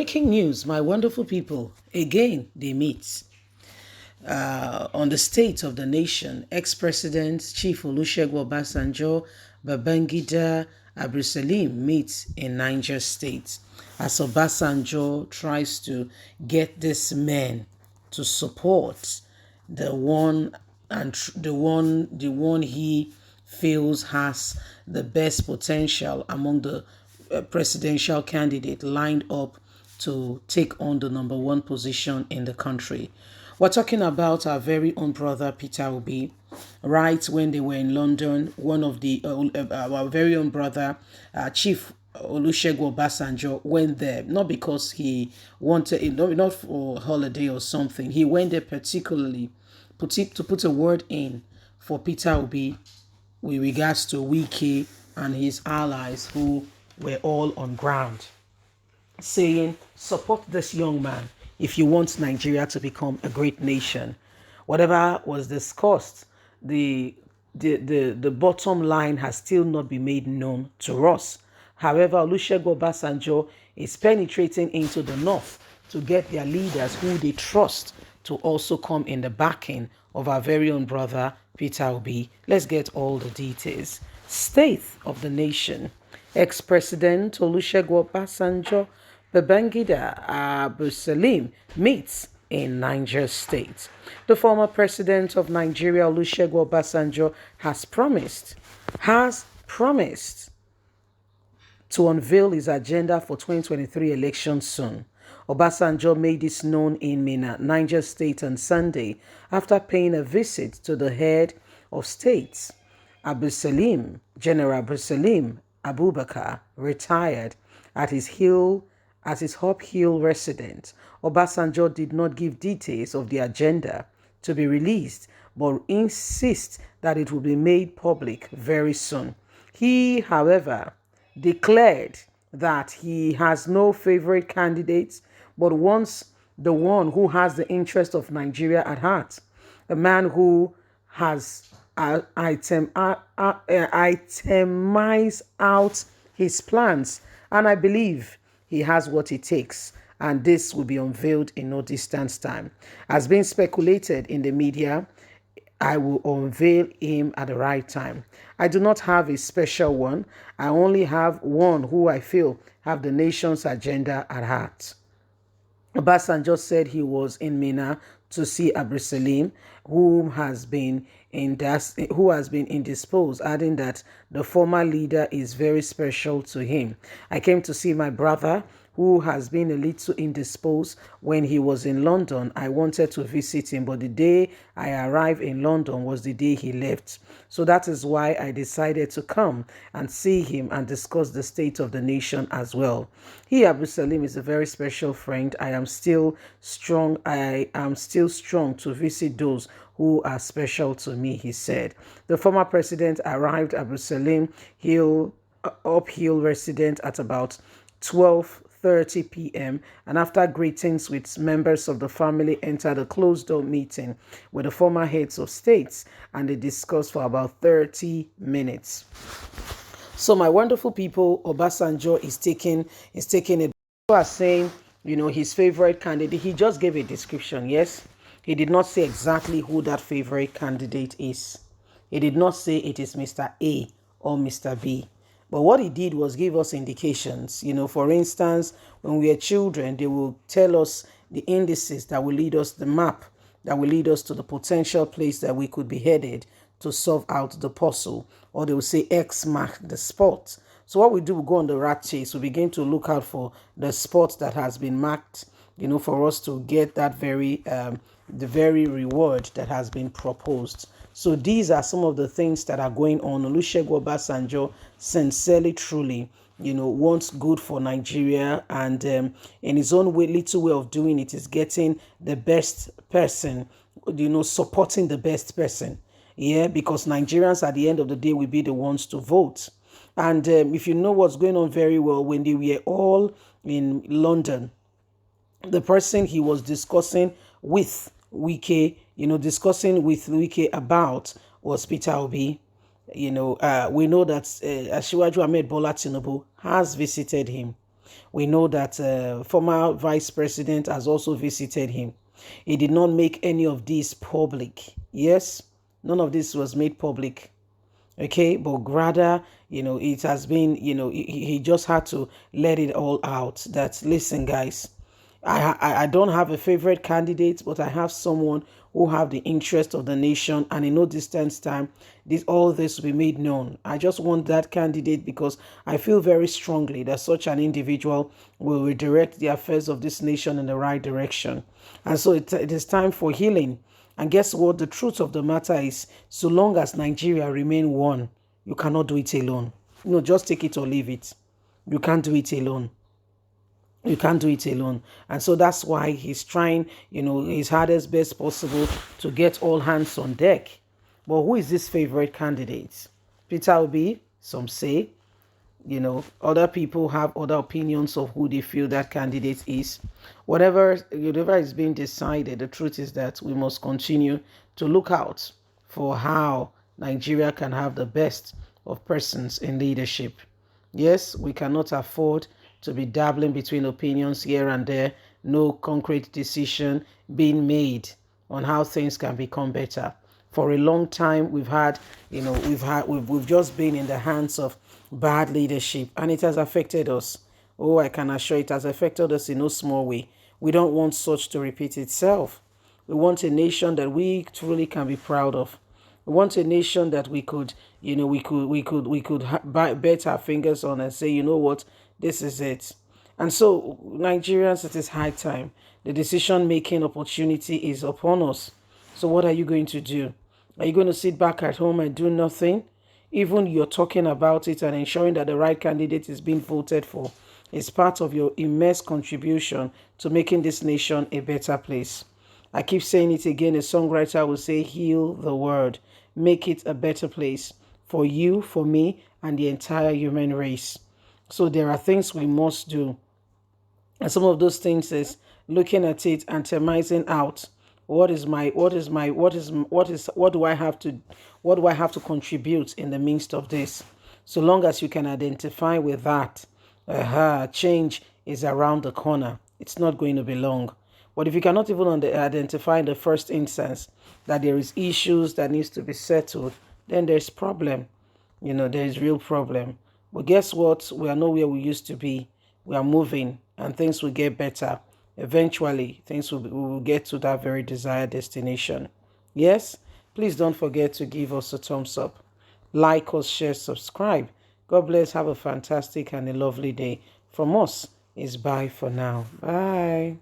Breaking news, my wonderful people. Again, they meet. On the state of the nation, ex-president Chief Olusegun Obasanjo, Babangida, Abdulsalami meet in Niger State as Obasanjo tries to get this man to support the one the one he feels has the best potential among the presidential candidate lined up to take on the number one position in the country. We're talking about our very own brother Peter Obi. Right when they were in London, one of the our very own brother, Chief Olusegun Obasanjo, went there not because he wanted, not for holiday or something. He went there particularly to put a word in for Peter Obi with regards to Wike and his allies who were all on ground, saying, support this young man if you want Nigeria to become a great nation. Whatever was discussed, the bottom line has still not been made known to us. However, Olusegun Obasanjo is penetrating into the north to get their leaders who they trust to also come in the backing of our very own brother Peter Obi. Let's get all the details. State of the nation. Ex-President Olusegun Obasanjo, Babangida, Abdulsalami meets in Niger State. The former president of Nigeria, Olusegun Obasanjo, has promised to unveil his agenda for 2023 elections soon. Obasanjo made this known in Minna, Niger State on Sunday after paying a visit to the head of states, General Abdulsalam Abubakar, retired at his Hop Hill residence. Obasanjo did not give details of the agenda to be released, but insists that it will be made public very soon. He, however, declared that he has no favorite candidates, but wants the one who has the interest of Nigeria at heart, a man who has itemized out his plans, and I believe he has what it takes, and this will be unveiled in no distant time. As being speculated in the media, I will unveil him at the right time. I do not have a special one. I only have one who I feel have the nation's agenda at heart. Obasanjo said he was in Minna to see Abdulsalami, who has been indisposed, adding that the former leader is very special to him. I came to see my brother, who has been a little indisposed when he was in London. I wanted to visit him, but the day I arrived in London was the day he left. So that is why I decided to come and see him and discuss the state of the nation as well. He, Abdulsalami, is a very special friend. I am still strong to visit those who are special to me, he said. The former president arrived at Abdulsalam Up Hill residence at about 12:30 p.m. and after greetings with members of the family entered a closed-door meeting with the former heads of states, and they discussed for about 30 minutes. So my wonderful people, Obasanjo is taking it. People are saying, his favorite candidate. He just gave a description, yes? He did not say exactly who that favorite candidate is. He did not say it is Mr. A or Mr. B. But what he did was give us indications. For instance, when we are children, they will tell us the indices that will lead us, the map that will lead us to the potential place that we could be headed to solve out the puzzle. Or they will say X mark the spot. So what we do, we go on the rat chase. We begin to look out for the spot that has been marked, for us to get that the very reward that has been proposed. So these are some of the things that are going on. Olusegun Obasanjo sincerely, truly, wants good for Nigeria, and in his own little way of doing it is getting the best person, supporting the best person. Yeah, because Nigerians at the end of the day will be the ones to vote. And if you know what's going on very well, when they were all in London, the person he was discussing with Wike about was Peter Obi. We know that Asiwaju Ahmed Bola Tinubu has visited him. We know that former vice president has also visited him. He did not make any of this public. Yes, none of this was made public. Okay, but rather, it has been, he just had to let it all out that, listen, guys, I don't have a favorite candidate, but I have someone who have the interest of the nation, and in no distance time, all this will be made known. I just want that candidate because I feel very strongly that such an individual will redirect the affairs of this nation in the right direction. And so it is time for healing. And guess what? The truth of the matter is, so long as Nigeria remain one, you cannot do it alone. Just take it or leave it. You can't do it alone. You can't do it alone. And so that's why he's trying, his hardest best possible to get all hands on deck. But who is this favorite candidate? Peter Obi, some say. Other people have other opinions of who they feel that candidate is. Whatever is being decided, the truth is that we must continue to look out for how Nigeria can have the best of persons in leadership. Yes, we cannot afford to be dabbling between opinions here and there. No concrete decision being made on how things can become better. For a long time, we've just been in the hands of bad leadership, and it has affected us. Oh, I can assure it has affected us in no small way. We don't want such to repeat itself. We want a nation that we truly can be proud of. We want a nation that we could bet our fingers on and say, you know what, this is it. And so, Nigerians, it is high time. The decision-making opportunity is upon us. So what are you going to do? Are you going to sit back at home and do nothing? Even you're talking about it and ensuring that the right candidate is being voted for is part of your immense contribution to making this nation a better place. I keep saying it again. A songwriter will say, heal the world. Make it a better place for you, for me, and the entire human race. So there are things we must do. And some of those things is looking at it and termising out what do I have to contribute in the midst of this. So long as you can identify with that, change is around the corner. It's not going to be long. But if you cannot even identify in the first instance that there is issues that needs to be settled, then there's problem. There is real problem. But guess what? We are not where we used to be. We are moving and things will get better. Eventually, we will get to that very desired destination. Yes? Please don't forget to give us a thumbs up. Like us, share, subscribe. God bless. Have a fantastic and a lovely day. From us, is bye for now. Bye.